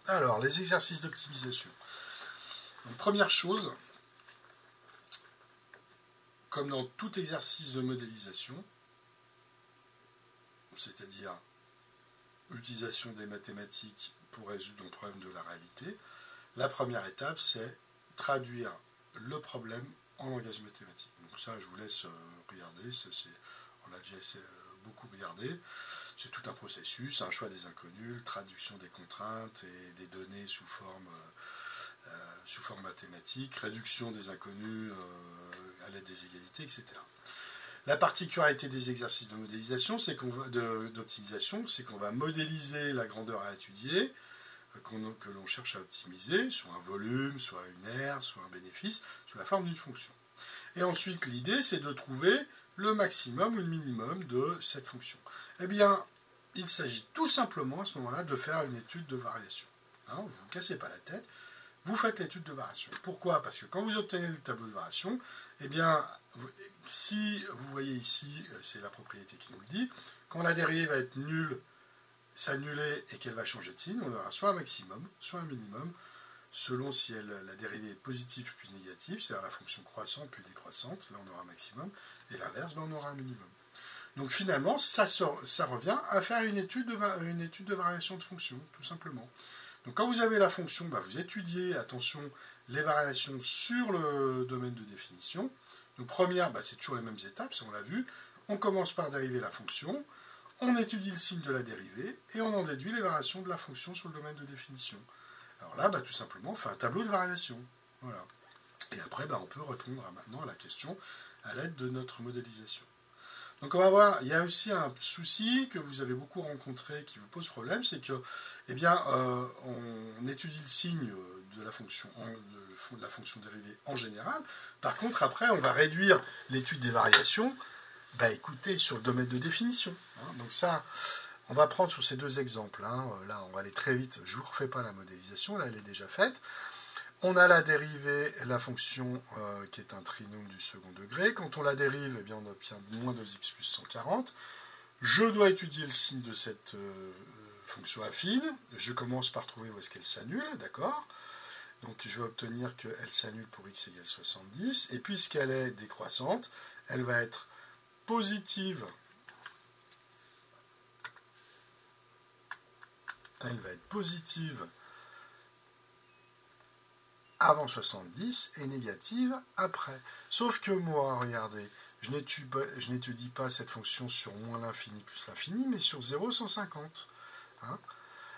Alors, les exercices d'optimisation. Donc, première chose, comme dans tout exercice de modélisation, c'est-à-dire l'utilisation des mathématiques pour résoudre un problème de la réalité, la première étape, c'est traduire le problème en langage mathématique. Donc ça, je vous laisse regarder, on l'a déjà beaucoup regardé. C'est tout un processus, un choix des inconnus, traduction des contraintes et des données sous forme mathématique, réduction des inconnus à l'aide des égalités, etc. La particularité des exercices de modélisation, d'optimisation, c'est qu'on va modéliser la grandeur à étudier, que l'on cherche à optimiser, soit un volume, soit une aire, soit un bénéfice, sous la forme d'une fonction. Et ensuite, l'idée, c'est de trouver le maximum ou le minimum de cette fonction. Eh bien, il s'agit tout simplement à ce moment-là de faire une étude de variation. Hein, vous ne vous cassez pas la tête, vous faites l'étude de variation. Pourquoi? Parce que quand vous obtenez le tableau de variation, eh bien, si vous voyez ici, c'est la propriété qui nous le dit, quand la dérivée va être nulle, s'annuler et qu'elle va changer de signe, on aura soit un maximum, soit un minimum, selon si la dérivée est positive puis négative, c'est-à-dire la fonction croissante puis décroissante, là on aura un maximum, et l'inverse, on aura un minimum. Donc finalement, ça revient à faire une étude de variation de fonction, tout simplement. Donc quand vous avez la fonction, vous étudiez, attention, les variations sur le domaine de définition. Donc première, c'est toujours les mêmes étapes, ça on l'a vu. On commence par dériver la fonction, on étudie le signe de la dérivée, et on en déduit les variations de la fonction sur le domaine de définition. Alors là, tout simplement, on fait un tableau de variation. Voilà. Et après, on peut répondre maintenant à la question à l'aide de notre modélisation. Donc on va voir, il y a aussi un souci que vous avez beaucoup rencontré qui vous pose problème, c'est que, on étudie le signe de la fonction dérivée en général. Par contre, après, on va réduire l'étude des variations, écoutez, sur le domaine de définition. Hein. Donc ça, on va prendre sur ces deux exemples. Hein. Là, on va aller très vite. Je ne vous refais pas la modélisation, là, elle est déjà faite. On a la dérivée, la fonction qui est un trinôme du second degré. Quand on la dérive, on obtient moins 2x plus 140. Je dois étudier le signe de cette fonction affine. Je commence par trouver où est-ce qu'elle s'annule, d'accord? Donc je vais obtenir qu'elle s'annule pour x égale 70. Et puisqu'elle est décroissante, elle va être positive. Elle va être positive avant 70 et négative après. Sauf que moi, regardez, je n'étudie pas cette fonction sur moins l'infini plus l'infini, mais sur 0,150. Hein.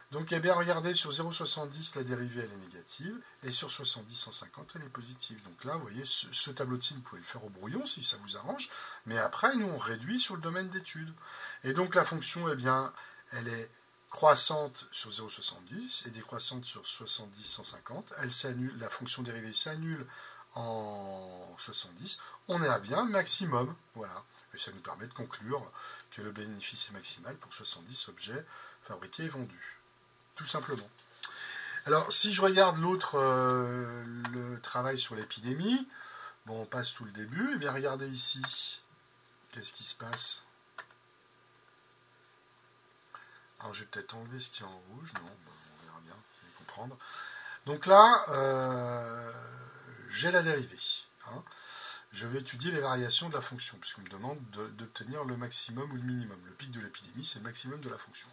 Donc, regardez, sur 0,70, la dérivée, elle est négative, et sur 70, 150, elle est positive. Donc là, vous voyez, ce tableau de signe, vous pouvez le faire au brouillon, si ça vous arrange, mais après, nous, on réduit sur le domaine d'étude. Et donc, la fonction, elle est croissante sur 0,70 et décroissante sur 70, 150. Elle s'annule, la fonction dérivée s'annule en 70. On est à bien maximum. Voilà. Et ça nous permet de conclure que le bénéfice est maximal pour 70 objets fabriqués et vendus. Tout simplement. Alors, si je regarde l'autre, le travail sur l'épidémie, on passe tout le début. Et regardez ici. Qu'est-ce qui se passe? Alors, je vais peut-être enlever ce qui est en rouge. Non, on verra bien, vous allez comprendre. Donc là, j'ai la dérivée. Hein. Je vais étudier les variations de la fonction, puisqu'on me demande d'obtenir le maximum ou le minimum. Le pic de l'épidémie, c'est le maximum de la fonction.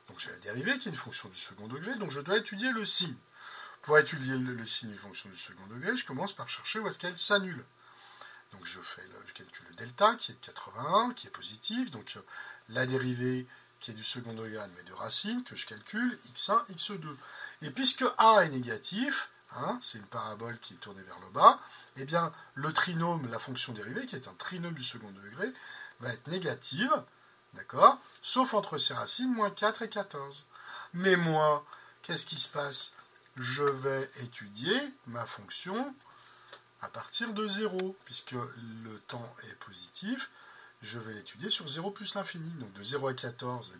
Donc j'ai la dérivée, qui est une fonction du second degré, donc je dois étudier le signe. Pour étudier le signe d'une fonction du second degré, je commence par chercher où est-ce qu'elle s'annule. Donc je calcule le delta, qui est de 81, qui est positif. Donc la dérivée qui est du second degré admet deux racines, que je calcule, x1, x2. Et puisque a est négatif, hein, c'est une parabole qui est tournée vers le bas, le trinôme, la fonction dérivée, qui est un trinôme du second degré, va être négative, d'accord, sauf entre ses racines, moins 4 et 14. Mais moi, qu'est-ce qui se passe? Je vais étudier ma fonction à partir de 0, puisque le temps est positif, je vais l'étudier sur 0 plus l'infini. Donc de 0 à 14,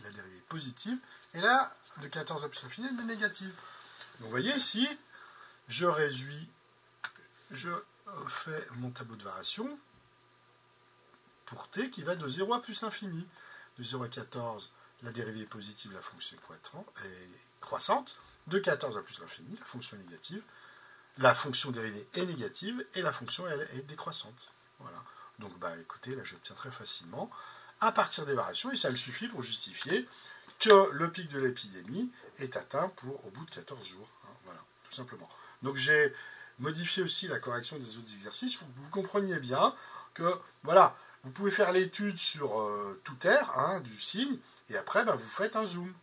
la dérivée est positive, et là, de 14 à plus l'infini, elle est négative. Donc vous voyez ici, je fais mon tableau de variation pour t qui va de 0 à plus l'infini. De 0 à 14, la dérivée est positive, la fonction est croissante. De 14 à plus l'infini, la fonction est négative. La fonction dérivée est négative et la fonction elle, est décroissante. Voilà. Donc écoutez, là j'obtiens très facilement à partir des variations, et ça me suffit pour justifier que le pic de l'épidémie est atteint au bout de 14 jours. Hein, voilà, tout simplement. Donc j'ai modifié aussi la correction des autres exercices pour que vous compreniez bien que, voilà, vous pouvez faire l'étude sur tout R, hein, du signe, et après, vous faites un zoom.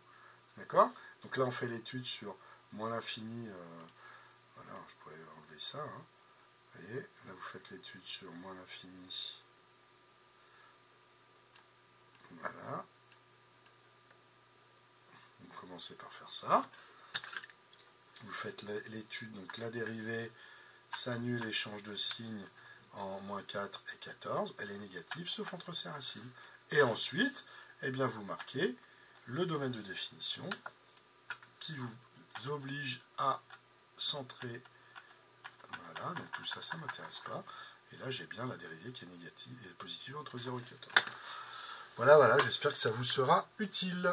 D'accord? Donc là, on fait l'étude sur moins l'infini. Voilà, je pourrais enlever ça. Hein. Vous voyez, là, vous faites l'étude sur moins l'infini. Voilà. Vous commencez par faire ça. Vous faites l'étude, donc la dérivée s'annule et change de signe en moins 4 et 14. Elle est négative, sauf entre ces racines. Et ensuite, eh bien, vous marquez le domaine de définition qui vous oblige à centrer. Voilà, donc tout ça, ça ne m'intéresse pas. Et là, j'ai bien la dérivée qui est négative et positive entre 0 et 14. Voilà, j'espère que ça vous sera utile.